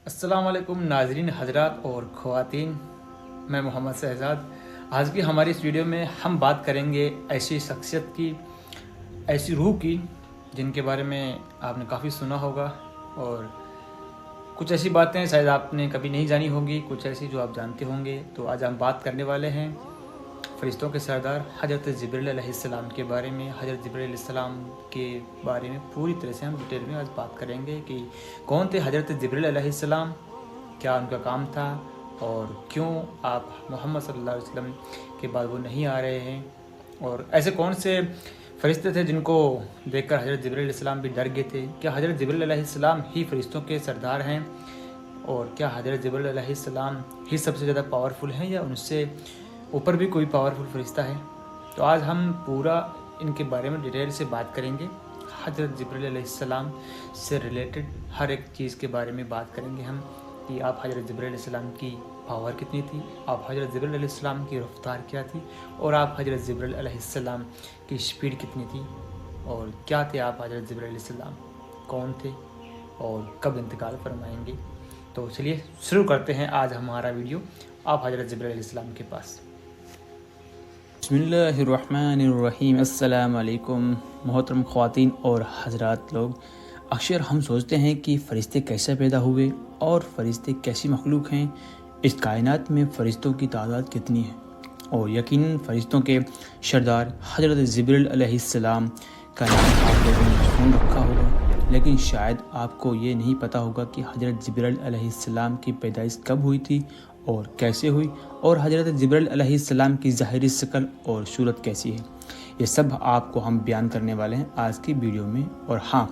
السلام علیکم ناظرین حضرات اور خواتین، میں محمد شہزاد۔ آج کی ہماری اس ویڈیو میں ہم بات کریں گے ایسی شخصیت کی، ایسی روح کی جن کے بارے میں آپ نے کافی سنا ہوگا، اور کچھ ایسی باتیں شاید آپ نے کبھی نہیں جانی ہوگی، کچھ ایسی جو آپ جانتے ہوں گے۔ تو آج ہم بات کرنے والے ہیں فرشتوں کے سردار حضرت جبریل علیہ السلام کے بارے میں۔ حضرت جبریل علیہ السلام کے بارے میں پوری طرح سے ہم ڈیٹیل میں آج بات کریں گے کہ کون تھے حضرت جبریل علیہ السلام، کیا ان کا کام تھا، اور کیوں آپ محمد صلی اللہ علیہ وسلم کے بعد وہ نہیں آ رہے ہیں، اور ایسے کون سے فرشتے تھے جن کو دیکھ کر حضرت جبریل علیہ السلام بھی ڈر گئے تھے۔ کیا حضرت جبریل علیہ السلام ہی فرشتوں کے سردار ہیں، اور کیا حضرت جبریل علیہ السلام ہی سب سے زیادہ پاورفل ہیں، یا ان سے اوپر بھی کوئی پاورفل فرشتہ ہے؟ تو آج ہم پورا ان کے بارے میں ڈیٹیل سے بات کریں گے۔ حضرت جبریل علیہ السلام سے ریلیٹڈ ہر ایک چیز کے بارے میں بات کریں گے ہم، کہ آپ حضرت جبریل علیہ السلام کی پاور کتنی تھی، آپ حضرت جبریل علیہ السلام کی رفتار کیا تھی، اور آپ حضرت جبریل علیہ السلام کی سپیڈ کتنی تھی، اور کیا تھے آپ حضرت جبریل علیہ السلام، کون تھے، اور کب انتقال فرمائیں گے۔ تو چلیے شروع کرتے ہیں آج ہمارا ویڈیو آپ حضرت جبریل علیہ السلام کے پاس۔ بسم اللہ الرحمن الرحیم۔ السلام علیکم محترم خواتین اور حضرات لوگ۔ اکثر ہم سوچتے ہیں کہ فرشتے کیسے پیدا ہوئے اور فرشتے کیسی مخلوق ہیں، اس کائنات میں فرشتوں کی تعداد کتنی ہے، اور یقیناً فرشتوں کے سردار حضرت جبریل علیہ السلام کا نام آپ لوگوں نے سن رکھا ہوگا، لیکن شاید آپ کو یہ نہیں پتہ ہوگا کہ حضرت جبریل علیہ السلام کی پیدائش کب ہوئی تھی اور کیسے ہوئی، اور حضرت جبریل علیہ السلام کی ظاہری شکل اور صورت کیسی ہے۔ یہ سب آپ کو ہم بیان کرنے والے ہیں آج کی ویڈیو میں۔ اور ہاں،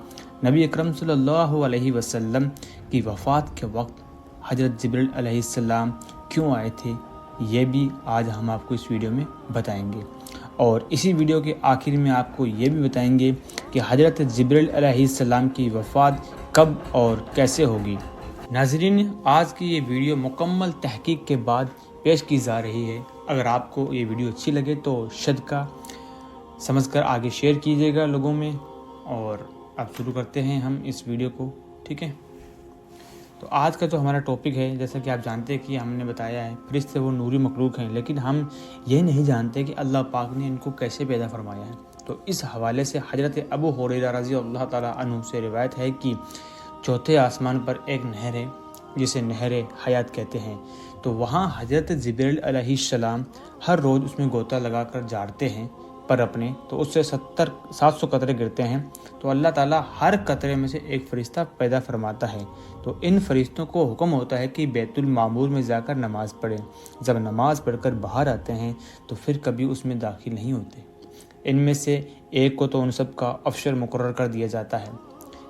نبی اکرم صلی اللہ علیہ وسلم کی وفات کے وقت حضرت جبریل علیہ السلام کیوں آئے تھے، یہ بھی آج ہم آپ کو اس ویڈیو میں بتائیں گے، اور اسی ویڈیو کے آخر میں آپ کو یہ بھی بتائیں گے کہ حضرت جبریل علیہ السلام کی وفات کب اور کیسے ہوگی۔ ناظرین، آج کی یہ ویڈیو مکمل تحقیق کے بعد پیش کی جا رہی ہے۔ اگر آپ کو یہ ویڈیو اچھی لگے تو صدقہ سمجھ کر آگے شیئر کیجیے گا لوگوں میں، اور اب شروع کرتے ہیں ہم اس ویڈیو کو، ٹھیک ہے؟ تو آج کا جو ہمارا ٹاپک ہے، جیسا کہ آپ جانتے ہیں کہ ہم نے بتایا ہے فرشتے وہ نوری مخلوق ہیں، لیکن ہم یہ نہیں جانتے کہ اللہ پاک نے ان کو کیسے پیدا فرمایا ہے۔ تو اس حوالے سے حضرت ابو ہریرہ رضی اللہ تعالیٰ عنہ سے روایت ہے کہ چوتھے آسمان پر ایک نہر ہے جسے نہر حیات کہتے ہیں، تو وہاں حضرت جبریل علیہ السلام ہر روز اس میں غوطہ لگا کر جاڑتے ہیں پر اپنے، تو اس سے 700 قطرے گرتے ہیں، تو اللہ تعالیٰ ہر قطرے میں سے ایک فرشتہ پیدا فرماتا ہے۔ تو ان فرشتوں کو حکم ہوتا ہے کہ بیت المعمور میں جا کر نماز پڑھیں۔ جب نماز پڑھ کر باہر آتے ہیں تو پھر کبھی اس میں داخل نہیں ہوتے۔ ان میں سے ایک کو تو ان سب کا افسر مقرر کر دیا جاتا ہے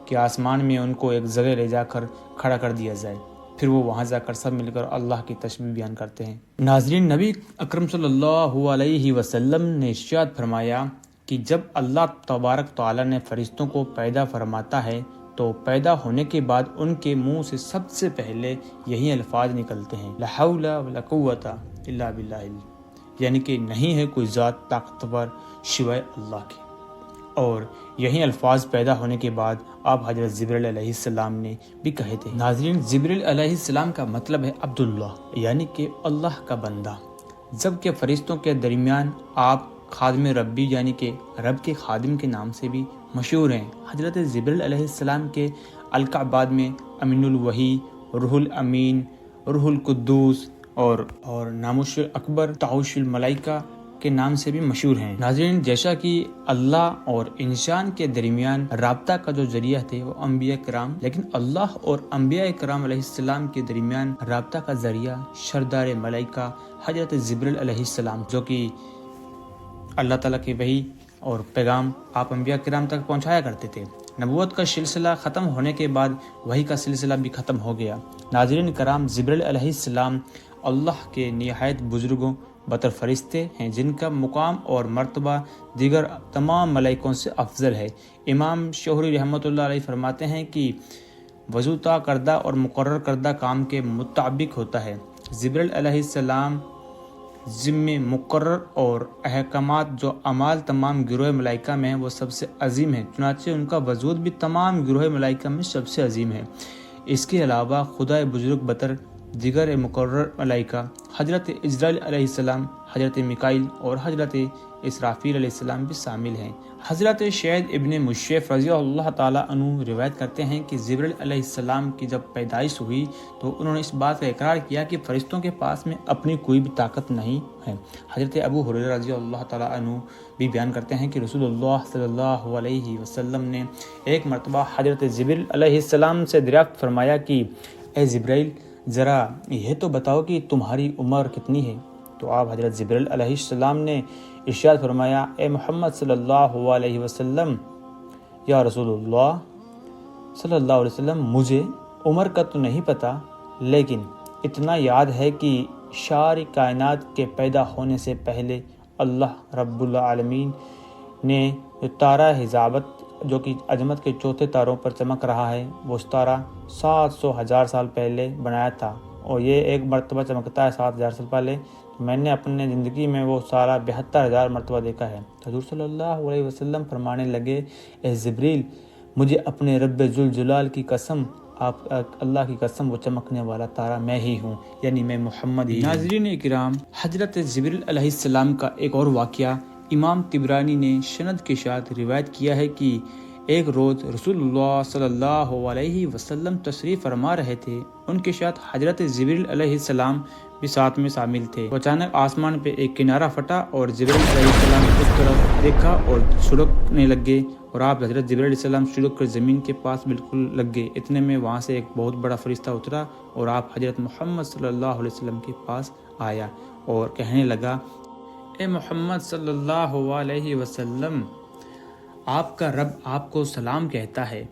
کہ آسمان میں ان کو ایک جگہ لے جا کر کھڑا کر دیا جائے، پھر وہ وہاں جا کر سب مل کر اللہ کی تسبیح بیان کرتے ہیں۔ ناظرین، نبی اکرم صلی اللہ علیہ وسلم نے ارشاد فرمایا کہ جب اللہ تبارک تعالیٰ نے فرشتوں کو پیدا فرماتا ہے تو پیدا ہونے کے بعد ان کے منہ سے سب سے پہلے یہی الفاظ نکلتے ہیں، لا حول ولا قوت الا باللہ، یعنی کہ نہیں ہے کوئی ذات طاقتور سوائے اللہ کے۔ اور یہی الفاظ پیدا ہونے کے بعد آپ حضرت جبریل علیہ السلام نے بھی کہے تھے۔ ناظرین، جبریل علیہ السلام کا مطلب ہے عبداللہ، یعنی کہ اللہ کا بندہ، جبکہ فرشتوں کے درمیان آپ خادم ربی یعنی کہ رب کے خادم کے نام سے بھی مشہور ہیں۔ حضرت جبریل علیہ السلام کے القابات میں امین الوحی، روح الامین، روح القدوس اور ناموس اکبر، طاؤس الملائکہ کے نام سے بھی مشہور ہیں۔ ناظرین، جیسا کہ اللہ اور انسان کے درمیان رابطہ کا جو ذریعہ تھے وہ انبیاء کرام، لیکن اللہ اور انبیاء کرام علیہ السلام کے درمیان رابطہ کا ذریعہ سردار ملائکہ حضرت جبریل علیہ السلام، جو کہ اللہ تعالیٰ کی وحی اور پیغام آپ انبیاء کرام تک پہنچایا کرتے تھے۔ نبوت کا سلسلہ ختم ہونے کے بعد وحی کا سلسلہ بھی ختم ہو گیا۔ ناظرین کرام، جبریل علیہ السلام اللہ کے نہایت بزرگوں بطر فرشتے ہیں جن کا مقام اور مرتبہ دیگر تمام ملائکوں سے افضل ہے۔ امام شوہری رحمۃ اللہ علیہ فرماتے ہیں کہ وضوطہ کردہ اور مقرر کردہ کام کے مطابق ہوتا ہے۔ جبریل علیہ السلام ذمہ مقرر اور احکامات جو اعمال تمام گروہ ملائکہ میں ہیں وہ سب سے عظیم ہے، چنانچہ ان کا وجود بھی تمام گروہ ملائکہ میں سب سے عظیم ہے۔ اس کے علاوہ خدا بزرگ بتر دیگر مقرر ملائکہ حضرت اسرائیل علیہ السلام، حضرت میکائیل اور حضرت اسرافیل علیہ السلام بھی شامل ہیں۔ حضرت شید ابن مشیف رضی اللہ تعالیٰ عنہ روایت کرتے ہیں کہ جبرائیل علیہ السلام کی جب پیدائش ہوئی تو انہوں نے اس بات کا اقرار کیا کہ فرشتوں کے پاس میں اپنی کوئی بھی طاقت نہیں ہے۔ حضرت ابو ہریرہ رضی اللہ تعالیٰ عنہ بھی بیان کرتے ہیں کہ رسول اللہ صلی اللہ علیہ وسلم نے ایک مرتبہ حضرت جبرائیل علیہ السلام سے دریافت فرمایا کہ اے جبرائیل، ذرا یہ تو بتاؤ کہ تمہاری عمر کتنی ہے؟ تو آپ حضرت جبرائیل علیہ السلام نے ارشاد فرمایا، اے محمد صلی اللہ علیہ وسلم، یا رسول اللہ صلی اللہ علیہ وسلم، مجھے عمر کا تو نہیں پتہ، لیکن اتنا یاد ہے کہ ساری کائنات کے پیدا ہونے سے پہلے اللہ رب العالمین نے جو تارہ حجابت جو کہ عظمت کے چوتھے تاروں پر چمک رہا ہے، وہ ستارہ 700,000 سال پہلے بنایا تھا، اور یہ ایک مرتبہ چمکتا ہے 7,000 سال پہلے۔ میں نے اپنے زندگی میں وہ سارا 72,000 مرتبہ دیکھا ہے۔ حضور صلی اللہ علیہ وسلم فرمانے لگے، اے جبریل، مجھے اپنے رب ذوالجلال کی قسم، آپ اللہ کی قسم، وہ چمکنے والا تارہ میں ہی ہوں، یعنی میں محمد ہی ہوں۔ ناظرین اکرام، حضرت جبریل علیہ السلام کا ایک اور واقعہ امام طبرانی نے سند کے ساتھ روایت کیا ہے کہ ایک روز رسول اللہ صلی اللہ علیہ وسلم تشریف فرما رہے تھے، ان کے ساتھ حضرت جبریل علیہ السلام بھی ساتھ میں شامل تھے۔ اچانک آسمان پہ ایک کنارہ پھٹا اور جبریل علیہ السلام اس طرف دیکھا اور سڑکنے لگے، اور آپ حضرت جبریل علیہ السلام سڑک کر زمین کے پاس بالکل لگ گئے۔ اتنے میں وہاں سے ایک بہت بڑا فرشتہ اترا اور آپ حضرت محمد صلی اللہ علیہ وسلم کے پاس آیا اور کہنے لگا، اے محمد صلی اللہ علیہ وسلم، آپ کا رب آپ کو سلام کہتا ہے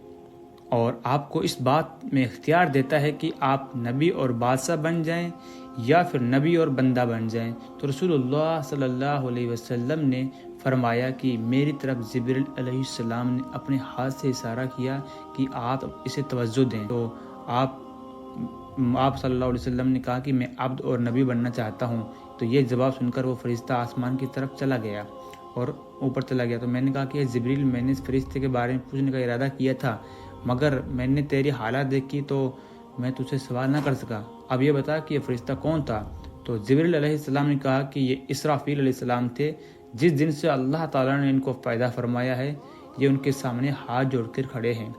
اور آپ کو اس بات میں اختیار دیتا ہے کہ آپ نبی اور بادشاہ بن جائیں یا پھر نبی اور بندہ بن جائیں۔ تو رسول اللہ صلی اللہ علیہ وسلم نے فرمایا کہ میری طرف جبریل علیہ السلام نے اپنے ہاتھ سے اشارہ کیا کہ آپ اسے توجہ دیں۔ تو آپ صلی اللہ علیہ وسلم نے کہا کہ میں عبد اور نبی بننا چاہتا ہوں۔ تو یہ جواب سن کر وہ فرشتہ آسمان کی طرف چلا گیا اور اوپر چلا گیا۔ تو میں نے کہا کہ جبریل، میں نے اس فرشتے کے بارے میں پوچھنے کا ارادہ کیا تھا، مگر میں نے تیری حالت دیکھی تو میں تجھ سے سوال نہ کر سکا۔ اب یہ بتا کہ یہ فرشتہ کون تھا؟ تو جبریل علیہ السلام نے کہا کہ یہ اسرافیل علیہ السلام تھے، جس دن سے اللہ تعالیٰ نے ان کو پیدا فرمایا ہے یہ ان کے سامنے ہاتھ جوڑ کر کھڑے ہیں۔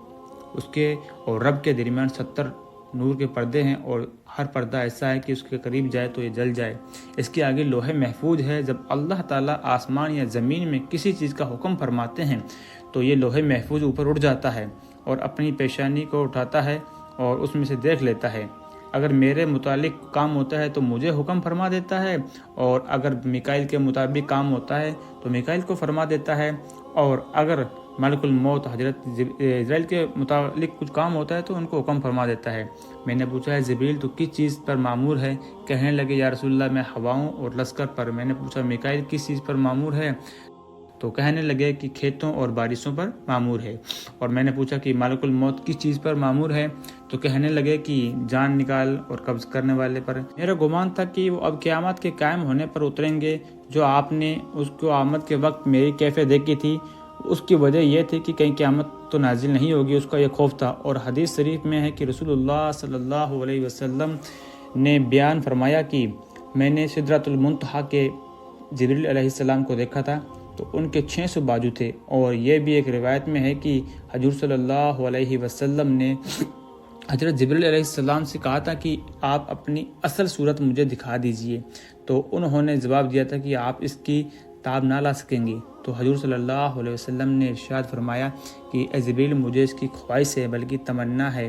اس کے اور رب کے درمیان 70 نور کے پردے ہیں، اور ہر پردہ ایسا ہے کہ اس کے قریب جائے تو یہ جل جائے۔ اس کے آگے لوح محفوظ ہے، جب اللہ تعالیٰ آسمان یا زمین میں کسی چیز کا حکم فرماتے ہیں تو یہ لوح محفوظ اوپر اٹھ جاتا ہے اور اپنی پیشانی کو اٹھاتا ہے اور اس میں سے دیکھ لیتا ہے۔ اگر میرے متعلق کام ہوتا ہے تو مجھے حکم فرما دیتا ہے، اور اگر میکائیل کے مطابق کام ہوتا ہے تو میکائیل کو فرما دیتا ہے، اور اگر ملک الموت حضرت اسرائیل کے متعلق کچھ کام ہوتا ہے تو ان کو حکم فرما دیتا ہے۔ میں نے پوچھا، ہے جبریل تو کس چیز پر مامور ہے؟ کہنے لگے، یا رسول اللہ، میں ہواؤں اور لشکر پر۔ میں نے پوچھا، میکائیل کس چیز پر مامور ہے؟ تو کہنے لگے کہ کھیتوں اور بارشوں پر مامور ہے۔ اور میں نے پوچھا کہ ملک الموت کس چیز پر مامور ہے؟ تو کہنے لگے کہ جان نکال اور قبض کرنے والے پر۔ میرا گمان تھا کہ وہ اب قیامت کے قائم ہونے پر اتریں گے۔ جو آپ نے اس کو آمد کے وقت میری کیفیت دیکھی تھی، اس کی وجہ یہ تھی کہ کہیں قیامت تو نازل نہیں ہوگی، اس کا یہ خوف تھا۔ اور حدیث شریف میں ہے کہ رسول اللہ صلی اللہ علیہ وسلم نے بیان فرمایا کہ میں نے سدرۃ المنتہا کے جبریل علیہ السلام کو دیکھا تھا، تو ان کے 600 بازو تھے۔ اور یہ بھی ایک روایت میں ہے کہ حضور صلی اللہ علیہ وسلم نے حضرت جبریل علیہ السلام سے کہا تھا کہ آپ اپنی اصل صورت مجھے دکھا دیجئے، تو انہوں نے جواب دیا تھا کہ آپ اس کی تاب نہ لا سکیں گے۔ تو حضور صلی اللہ علیہ وسلم نے ارشاد فرمایا کہ اے جبریل، مجھے اس کی خواہش ہے بلکہ تمنا ہے۔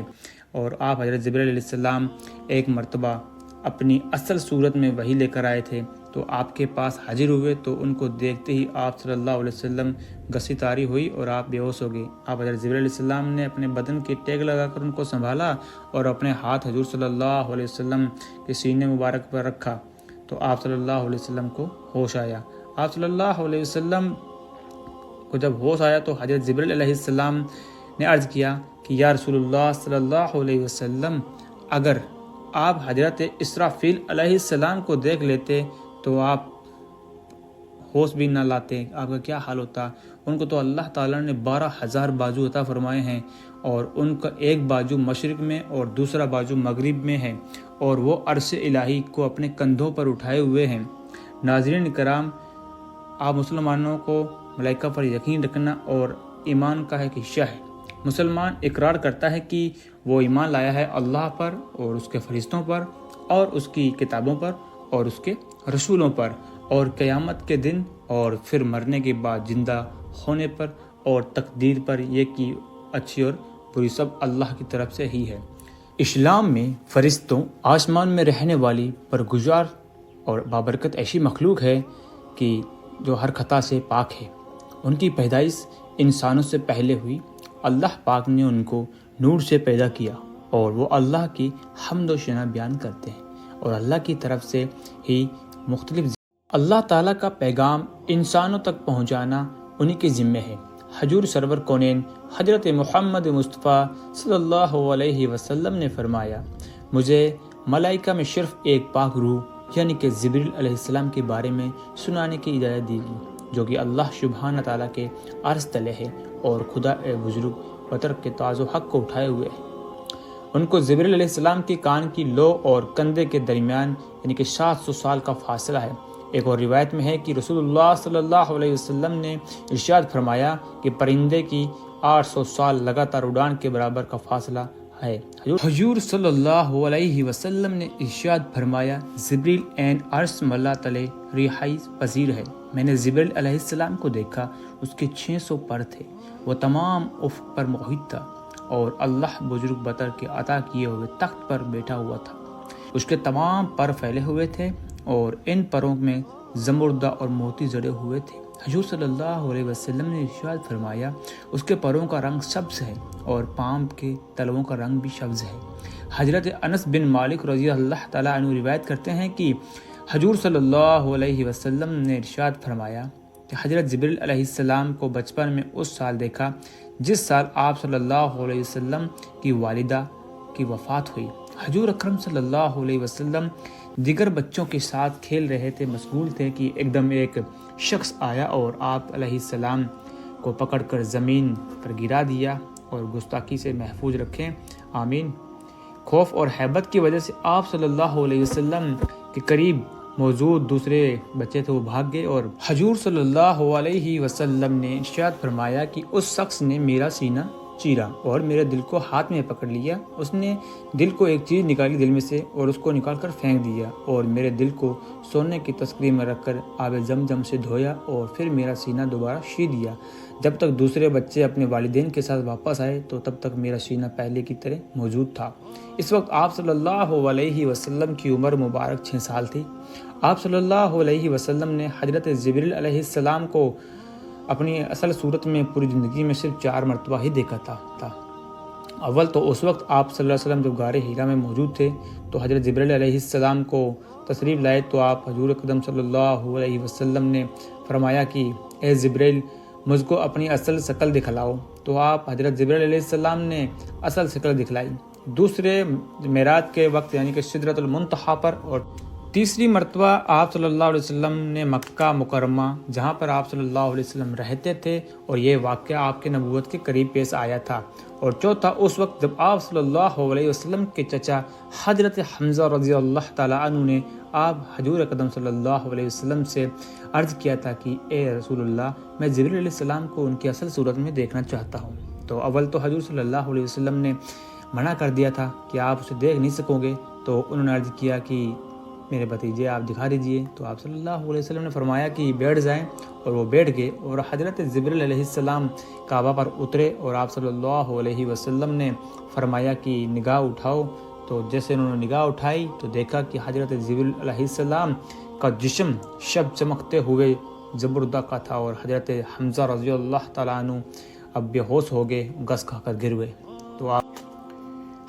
اور آپ حضرت جبریل علیہ السلام ایک مرتبہ اپنی اصل صورت میں وحی لے کر آئے تھے، تو آپ کے پاس حاضر ہوئے تو ان کو دیکھتے ہی آپ صلی اللہ علیہ وسلم گسی طاری ہوئی اور آپ بے ہوش ہو گئے۔ آپ حضرت جبریل علیہ السلام نے اپنے بدن کی ٹیک لگا کر ان کو سنبھالا اور اپنے ہاتھ حضور صلی اللہ علیہ وسلم کے سینے مبارک پر رکھا، تو آپ صلی اللہ علیہ وسلم کو ہوش آیا۔ آپ صلی اللہ علیہ وسلم کو جب ہوش آیا تو حضرت جبریل علیہ السلام نے عرض کیا کہ یا رسول اللہ صلی اللہ علیہ وسلم، اگر آپ حضرت اسرافیل علیہ السلام کو دیکھ لیتے تو آپ ہوش بھی نہ لاتے آپ کا کیا حال ہوتا۔ ان کو تو اللہ تعالیٰ نے 12,000 بازو عطا فرمائے ہیں، اور ان کا ایک بازو مشرق میں اور دوسرا بازو مغرب میں ہے، اور وہ عرش الہی کو اپنے کندھوں پر اٹھائے ہوئے ہیں۔ ناظرین کرام، آپ مسلمانوں کو ملائکہ پر یقین رکھنا اور ایمان کا ایک حصہ ہے۔ مسلمان اقرار کرتا ہے کہ وہ ایمان لایا ہے اللہ پر اور اس کے فرشتوں پر اور اس کی کتابوں پر اور اس کے رسولوں پر اور قیامت کے دن اور پھر مرنے کے بعد زندہ ہونے پر اور تقدیر پر، یہ کہ اچھی اور بری سب اللہ کی طرف سے ہی ہے۔ اسلام میں فرشتوں آسمان میں رہنے والی برگزار اور بابرکت ایسی مخلوق ہے کہ جو ہر خطا سے پاک ہے۔ ان کی پیدائش انسانوں سے پہلے ہوئی۔ اللہ پاک نے ان کو نور سے پیدا کیا اور وہ اللہ کی حمد و ثنا بیان کرتے ہیں اور اللہ کی طرف سے ہی مختلف اللہ تعالیٰ کا پیغام انسانوں تک پہنچانا انہی کے ذمہ ہے۔ حضور سرور کونین حضرت محمد مصطفیٰ صلی اللہ علیہ وسلم نے فرمایا، مجھے ملائکہ میں صرف ایک پاک روح یعنی کہ جبریل علیہ السلام کے بارے میں سنانے کی اجازت دی گئی، جو کہ اللہ سبحانہ تعالیٰ کے عرش تلے ہے اور خدا بزرگ بطر کے تاج و حق کو اٹھائے ہوئے ہے۔ ان کو جبریل علیہ السلام کے کان کی لو اور کندھے کے درمیان یعنی کہ 700 سال کا فاصلہ ہے۔ ایک اور روایت میں ہے کہ رسول اللہ صلی اللہ علیہ وسلم نے ارشاد فرمایا کہ پرندے کی 800 سال لگاتار اڑان کے برابر کا فاصلہ ہے۔ حضور صلی اللہ علیہ وسلم نے ارشاد فرمایا، جبریل عین عرش ملا تلے رہائش پذیر ہے۔ میں نے جبریل علیہ السلام کو دیکھا، اس کے 600 پر تھے، وہ تمام افق پر محیط تھا اور اللہ بزرگ بطر کے عطا کیے ہوئے تخت پر بیٹھا ہوا تھا۔ اس کے تمام پر پھیلے ہوئے تھے اور ان پروں میں زمردہ اور موتی جڑے ہوئے تھے۔ حضور صلی اللہ علیہ وسلم نے ارشاد فرمایا، اس کے پروں کا رنگ سبز ہے اور پاؤں کے تلووں کا رنگ بھی سبز ہے۔ حضرت انس بن مالک رضی اللہ تعالیٰ عنہ روایت کرتے ہیں کہ حضور صلی اللہ علیہ وسلم نے ارشاد فرمایا کہ حضرت جبریل علیہ السلام کو بچپن میں اس سال دیکھا جس سال آپ صلی اللہ علیہ وسلم کی والدہ کی وفات ہوئی۔ حضور اکرم صلی اللہ علیہ وسلم دیگر بچوں کے ساتھ کھیل رہے تھے، مشغول تھے کہ ایک دم ایک شخص آیا اور آپ علیہ السلام کو پکڑ کر زمین پر گرا دیا، اور گستاخی سے محفوظ رکھیں، آمین۔ خوف اور ہیبت کی وجہ سے آپ صلی اللہ علیہ وسلم کے قریب موجود دوسرے بچے تھے، وہ بھاگ گئے، اور حضور صلی اللہ علیہ وسلم نے ارشاد فرمایا کہ اس شخص نے میرا سینہ چیرا اور میرے دل کو ہاتھ میں پکڑ لیا۔ اس نے دل کو ایک چیز نکالی دل میں سے اور اس کو نکال کر پھینک دیا، اور میرے دل کو سونے کی تسکری میں رکھ کر آب زمزم سے دھویا اور پھر میرا سینہ دوبارہ سی دیا۔ جب تک دوسرے بچے اپنے والدین کے ساتھ واپس آئے تو تب تک میرا سینہ پہلے کی طرح موجود تھا۔ اس وقت آپ صلی اللہ علیہ وسلم کی عمر مبارک 6 سال تھی۔ آپ صلی اللہ علیہ وسلم نے حضرت جبریل علیہ السلام کو اپنی اصل صورت میں پوری زندگی میں صرف 4 مرتبہ ہی دیکھا تھا۔ اول تو اس وقت آپ صلی اللہ علیہ وسلم جب غار ہیرا میں موجود تھے تو حضرت جبریل علیہ السلام کو تشریف لائے تو آپ حضور اقدم صلی اللہ علیہ وسلم نے فرمایا کہ اے جبریل، مجھ کو اپنی اصل شکل دکھلاؤ، تو آپ حضرت جبریل علیہ السلام نے اصل شکل دکھلائی۔ دوسرے معراج کے وقت یعنی کہ سدرۃ المنتہا پر، اور تیسری مرتبہ آپ صلی اللہ علیہ وسلم نے مکہ مکرمہ جہاں پر آپ صلی اللہ علیہ وسلم رہتے تھے، اور یہ واقعہ آپ کے نبوت کے قریب پیش آیا تھا۔ اور چوتھا اس وقت جب آپ صلی اللہ علیہ وسلم کے چچا حضرت حمزہ رضی اللہ تعالیٰ عنہ نے آپ حضور اقدم صلی اللہ علیہ وسلم سے عرض کیا تھا کہ اے رسول اللہ، میں جبریل علیہ السلام کو ان کی اصل صورت میں دیکھنا چاہتا ہوں۔ تو اول تو حضور صلی اللہ علیہ وسلم نے منع کر دیا تھا کہ آپ اسے دیکھ نہیں سکو گے، تو انہوں نے عرض کیا کہ میرے بھتیجے آپ دکھا دیجئے، تو آپ صلی اللہ علیہ وسلم نے فرمایا کہ بیٹھ جائیں، اور وہ بیٹھ گئے، اور حضرت جبریل علیہ السلام کعبہ پر اترے اور آپ صلی اللہ علیہ وسلم نے فرمایا کہ نگاہ اٹھاؤ۔ تو جیسے انہوں نے نگاہ اٹھائی تو دیکھا کہ حضرت جبریل علیہ السلام کا جسم شب چمکتے ہوئے زبردہ کا تھا، اور حضرت حمزہ رضی اللہ تعالیٰ عنہ اب بے ہوش ہو گئے، گس کھا کر گر گئے۔ تو آپ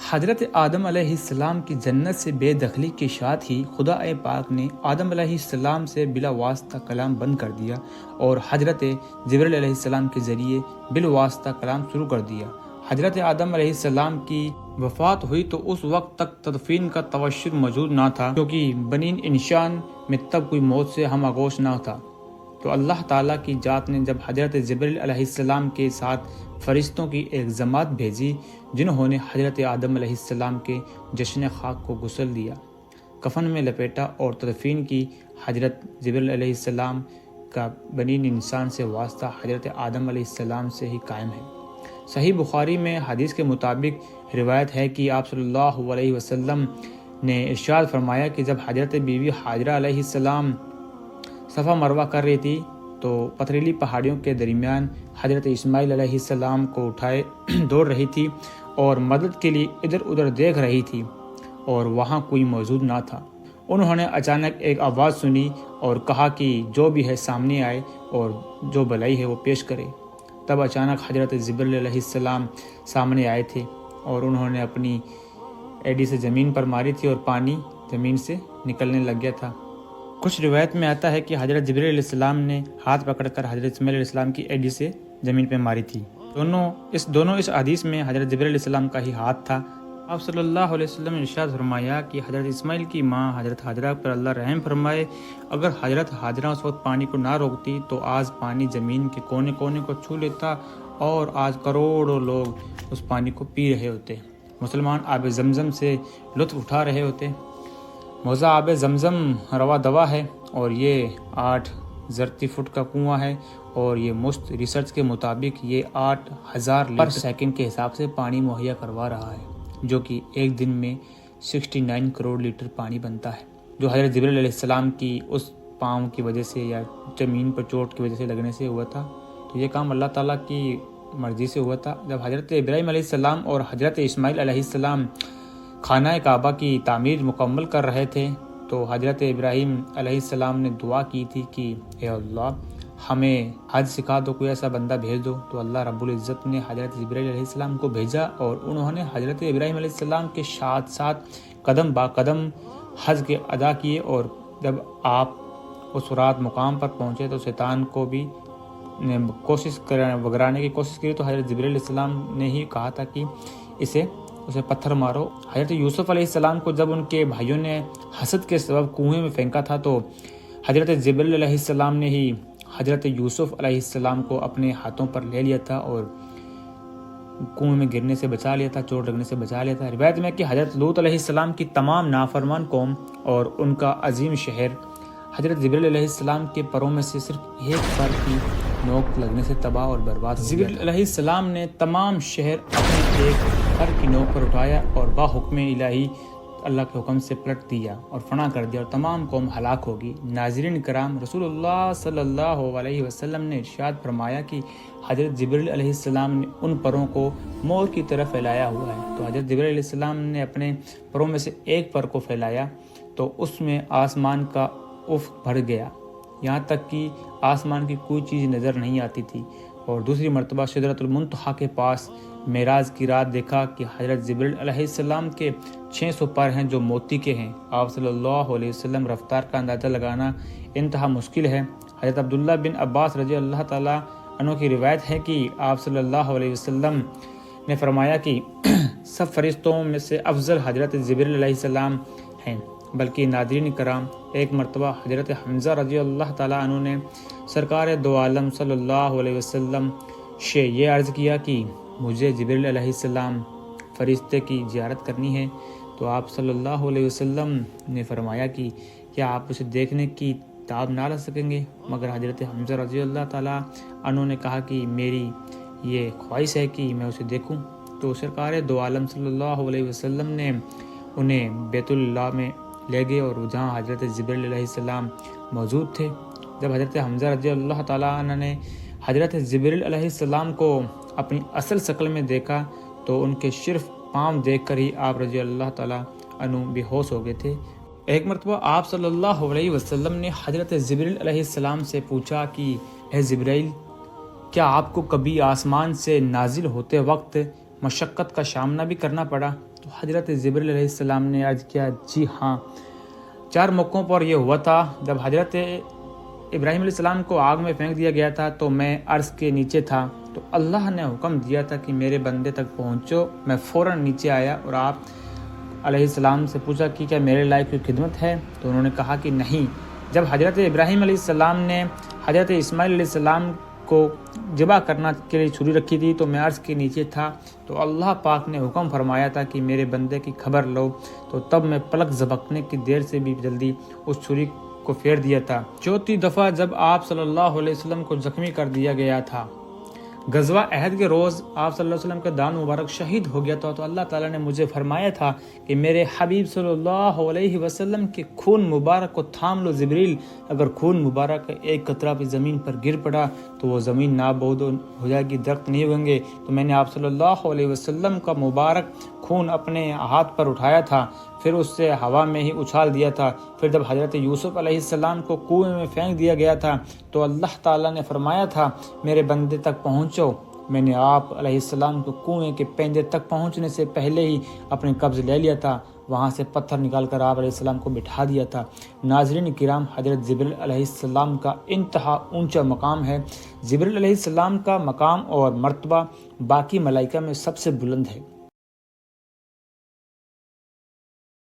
حضرت آدم علیہ السلام کی جنت سے بے دخلی کے ساتھ ہی خدا پاک نے آدم علیہ السلام سے بلا واسطہ کلام بند کر دیا، اور حضرت جبریل علیہ السلام کے ذریعے بلا واسطہ کلام شروع کر دیا۔ حضرت آدم علیہ السلام کی وفات ہوئی تو اس وقت تک تدفین کا توسط موجود نہ تھا، کیونکہ بنی انسان میں تب کوئی موت سے ہم آغوش نہ تھا۔ تو اللہ تعالیٰ کی ذات نے جب حضرت جبریل علیہ السلام کے ساتھ فرشتوں کی ایک جماعت بھیجی جنہوں نے حضرت آدم علیہ السلام کے جشن خاک کو غسل دیا، کفن میں لپیٹا اور تدفین کی، حضرت جبریل علیہ السلام کا بنین انسان سے واسطہ حضرت آدم علیہ السلام سے ہی قائم ہے۔ صحیح بخاری میں حدیث کے مطابق روایت ہے کہ آپ صلی اللہ علیہ وسلم نے ارشاد فرمایا کہ جب حضرت بیوی حاجرہ علیہ السلام صفا مروہ کر رہی تھی تو پتھریلی پہاڑیوں کے درمیان حضرت اسماعیل علیہ السلام کو اٹھائے دوڑ رہی تھی اور مدد کے لیے ادھر ادھر دیکھ رہی تھی اور وہاں کوئی موجود نہ تھا۔ انہوں نے اچانک ایک آواز سنی اور کہا کہ جو بھی ہے سامنے آئے اور جو بلائی ہے وہ پیش کرے۔ تب اچانک حضرت جبریل علیہ السلام سامنے آئے تھے اور انہوں نے اپنی ایڈی سے زمین پر ماری تھی اور پانی زمین سے نکلنے لگ گیا تھا۔ کچھ روایت میں آتا ہے کہ حضرت جبریل علیہ السلام نے ہاتھ پکڑ کر حضرت اسماعیل علیہ السلام کی ایڈی سے زمین پہ ماری تھی۔ دونوں اس حدیث میں حضرت جبریل علیہ السلام کا ہی ہاتھ تھا۔ آپ صلی اللہ علیہ وسلم نے ارشاد فرمایا کہ حضرت اسماعیل کی ماں حضرت حاجرہ پر اللہ رحم فرمائے، اگر حضرت حاجرہ اس وقت پانی کو نہ روکتی تو آج پانی زمین کے کونے کونے کو چھو لیتا اور آج کروڑوں لوگ اس پانی کو پی رہے ہوتے، مسلمان آب زمزم سے لطف اٹھا رہے ہوتے۔ موضع آب زمزم روا دوا ہے اور یہ 8 زرتی فٹ کا کنواں ہے اور یہ مست ریسرچ کے مطابق یہ 8000 لیٹر پر سیکنڈ کے حساب سے پانی مہیا کروا رہا ہے، جو کہ ایک دن میں 69 کروڑ لیٹر پانی بنتا ہے، جو حضرت جبریل علیہ السلام کی اس پاؤں کی وجہ سے یا زمین پر چوٹ کی وجہ سے لگنے سے ہوا تھا۔ تو یہ کام اللہ تعالیٰ کی مرضی سے ہوا تھا۔ جب حضرت ابراہیم علیہ السلام اور حضرت اسماعیل علیہ السلام خانہ کعبہ کی تعمیر مکمل کر رہے تھے تو حضرت ابراہیم علیہ السلام نے دعا کی تھی کہ اے اللہ ہمیں حج سکھا دو، کوئی ایسا بندہ بھیج دو۔ تو اللہ رب العزت نے حضرت جبریل علیہ السلام کو بھیجا اور انہوں نے حضرت ابراہیم علیہ السلام کے ساتھ ساتھ قدم با قدم حج کے ادا کیے، اور جب آپ اس رات مقام پر پہنچے تو شیطان کو بھی نے کوشش وگرانے کی کوشش کی، تو حضرت جبریل علیہ السلام نے ہی کہا تھا کہ اسے پتھر مارو۔ حضرت یوسف علیہ السلام کو جب ان کے بھائیوں نے حسد کے سبب کنویں میں پھینکا تھا تو حضرت جبریل علیہ السلام نے ہی حضرت یوسف علیہ السلام کو اپنے ہاتھوں پر لے لیا تھا اور کنویں میں گرنے سے بچا لیا تھا، چوٹ لگنے سے بچا لیا تھا۔ روایت میں کہ حضرت لوط علیہ السلام کی تمام نافرمان قوم اور ان کا عظیم شہر حضرت جبریل علیہ السلام کے پروں میں سے صرف ایک پر کی نوک لگنے سے تباہ اور برباد ہو گیا۔ جبریل علیہ السلام نے تمام شہر اپنے ایک پر کی نوک پر اٹھایا اور باحکم الہی اللہ کے حکم سے پلٹ دیا اور فنا کر دیا اور تمام قوم ہلاک ہوگی۔ ناظرین کرام، رسول اللہ صلی اللہ علیہ وسلم نے ارشاد فرمایا کہ حضرت جبریل علیہ السلام نے ان پروں کو مور کی طرف پھیلایا ہوا ہے۔ تو حضرت جبریل علیہ السلام نے اپنے پروں میں سے ایک پر کو پھیلایا تو اس میں آسمان کا افق بھر گیا، یہاں تک کہ آسمان کی کوئی چیز نظر نہیں آتی تھی۔ اور دوسری مرتبہ سدرۃ المنتہا کے پاس معراج کی رات دیکھا کہ حضرت جبریل علیہ السلام کے 600 پر ہیں جو موتی کے ہیں۔ آپ صلی اللہ علیہ وسلم رفتار کا اندازہ لگانا انتہا مشکل ہے۔ حضرت عبداللہ بن عباس رضی اللہ تعالیٰ عنہ کی روایت ہے کہ آپ صلی اللہ علیہ وسلم نے فرمایا کہ سب فرشتوں میں سے افضل حضرت جبریل علیہ السلام ہیں، بلکہ ناظرین کرام، ایک مرتبہ حضرت حمزہ رضی اللہ تعالیٰ عنہ نے سرکار دو عالم صلی اللہ علیہ وسلم سے یہ عرض کیا کہ مجھے جبریل علیہ السلام فرشتے کی زیارت کرنی ہے۔ تو آپ صلی اللہ علیہ وسلم نے فرمایا کہ کیا آپ اسے دیکھنے کی تاب نہ رکھ سکیں گے؟ مگر حضرت حمزہ رضی اللہ تعالیٰ عنہ نے کہا کہ میری یہ خواہش ہے کہ میں اسے دیکھوں۔ تو سرکار دو عالم صلی اللہ علیہ وسلم نے انہیں بیت اللہ میں لے گئے اور جہاں حضرت جبریل علیہ السلام موجود تھے۔ جب حضرت حمزہ رضی اللہ تعالیٰ عنہ نے حضرت جبریل علیہ السلام کو اپنی اصل شکل میں دیکھا تو ان کے صرف پاؤں دیکھ کر ہی آپ رضی اللہ تعالیٰ عنہ بے ہوش ہو گئے تھے۔ ایک مرتبہ آپ صلی اللہ علیہ وسلم نے حضرت جبریل علیہ السلام سے پوچھا کہ اے جبریل، کیا آپ کو کبھی آسمان سے نازل ہوتے وقت مشقت کا سامنا بھی کرنا پڑا؟ تو حضرت جبریل علیہ السلام نے عرض کیا، جی ہاں، 4 موقعوں پر یہ ہوا تھا۔ جب حضرت ابراہیم علیہ السلام کو آگ میں پھینک دیا گیا تھا تو میں عرش کے نیچے تھا، تو اللہ نے حکم دیا تھا کہ میرے بندے تک پہنچو۔ میں فوراً نیچے آیا اور آپ علیہ السلام سے پوچھا کہ کیا میرے لائق کوئی خدمت ہے؟ تو انہوں نے کہا کہ نہیں۔ جب حضرت ابراہیم علیہ السلام نے حضرت اسماعیل علیہ السلام کو ذبح کرنا کے لیے چھری رکھی تھی تو میں عرش کے نیچے تھا، تو اللہ پاک نے حکم فرمایا تھا کہ میرے بندے کی خبر لو، تو تب میں پلک جھپکنے کی دیر سے بھی جلدی اس چھری کو پھیر دیا تھا۔ چوتھی دفعہ جب آپ صلی اللہ علیہ وسلم کو زخمی کر دیا گیا تھا، غزوہ احد کے روز آپ صلی اللہ علیہ وسلم کا دان مبارک شہید ہو گیا تھا، تو اللہ تعالیٰ نے مجھے فرمایا تھا کہ میرے حبیب صلی اللہ علیہ وسلم کے خون مبارک کو تھام لو جبریل، اگر خون مبارک کا ایک قطرہ بھی زمین پر گر پڑا تو وہ زمین نابود ہو جائے گی، درخت نہیں ہویں گے۔ تو میں نے آپ صلی اللہ علیہ وسلم کا مبارک خون اپنے ہاتھ پر اٹھایا تھا، پھر اس سے ہوا میں ہی اچھال دیا تھا۔ پھر جب حضرت یوسف علیہ السلام کو کنویں میں پھینک دیا گیا تھا تو اللہ تعالیٰ نے فرمایا تھا میرے بندے تک پہنچو، میں نے آپ علیہ السلام کو کنویں کے پیندے تک پہنچنے سے پہلے ہی اپنے قبض لے لیا تھا، وہاں سے پتھر نکال کر آپ علیہ السلام کو بٹھا دیا تھا۔ ناظرین کرام، حضرت جبریل علیہ السلام کا انتہا اونچا مقام ہے۔ جبریل علیہ السلام کا مقام اور مرتبہ باقی ملائکہ میں سب سے بلند ہے۔